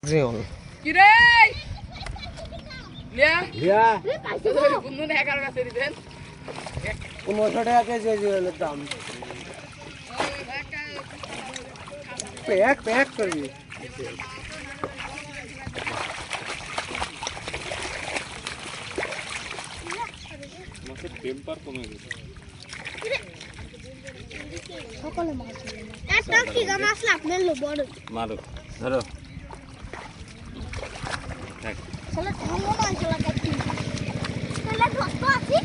জিওল কি রে লিয়া লিয়া বন্ধু না 11 কাছে দিবেন 1500 টাকা কেজি জিওলের দাম প্যাক করবি মাছের টেম্পার কমে গেছে সকলে মাছ একটা কি মাছ না মেলো বড় মারো ধরো দেখ চলে ঢঙ্গ মাছ চলে কাটি চলে ধরতো আছি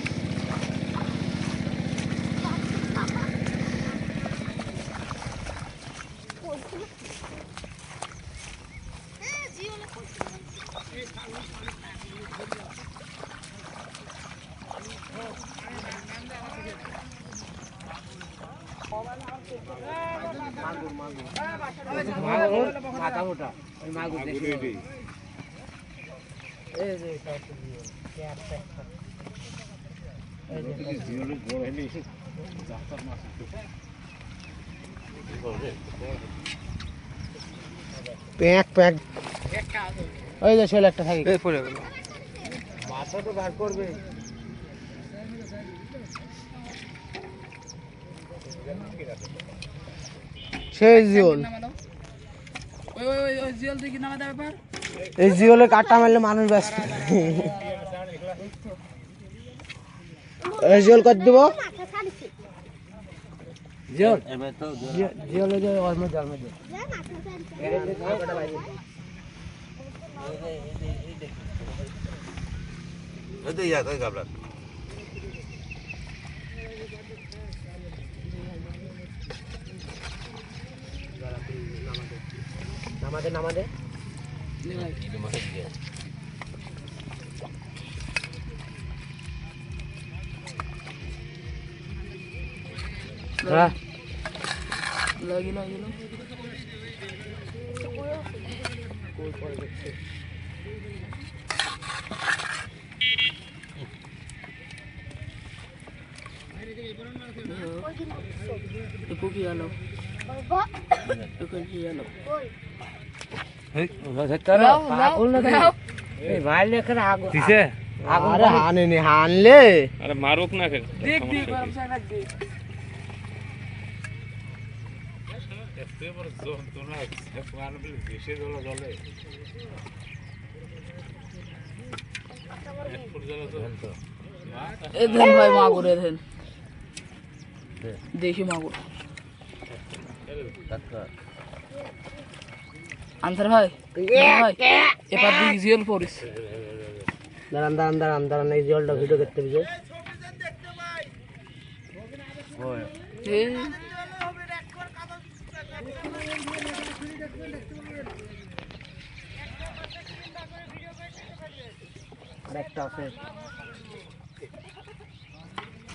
মাগুর মাথা মোটা ওই মাগুর দেখি এই যে ক্যাপ এই জিওলের বড় হলি জাতার মাছ প্যাক ওই যে ছেলে একটা থাকে এই পড়ে গেল মাথা তো বার করবে সেই জিওল ওই জিওল দেখি নামা দেবে পার এই জিওলে কাটা মারলে মানুষ ব্যস্ত এই জিওল কত দেব জিওল জিওলে যে ওর মধ্যে জাল মধ্যে এই দে ইয়া কই গাবলা নামাদে এই মাছ দিয়ে হ্যাঁ লাগি একটু কি আলো একটু কি আলো এই পাগল না এই মারলে করে আগুন দিছে আরে হানেনি হানলে আরে মারুক না কে দেখ গরম সাইড দেখ এতে বড় জোন তো না একবার বলে বেশি জলে এক ফুট জলে তো এ দেন ভাই মাগুর এ দেন দেখি মাগুর আনসার ভাই এবার দিক জিওল পড়িস দাঁড়ান এই জলটা ভিডিও করতে হবে একটা আছে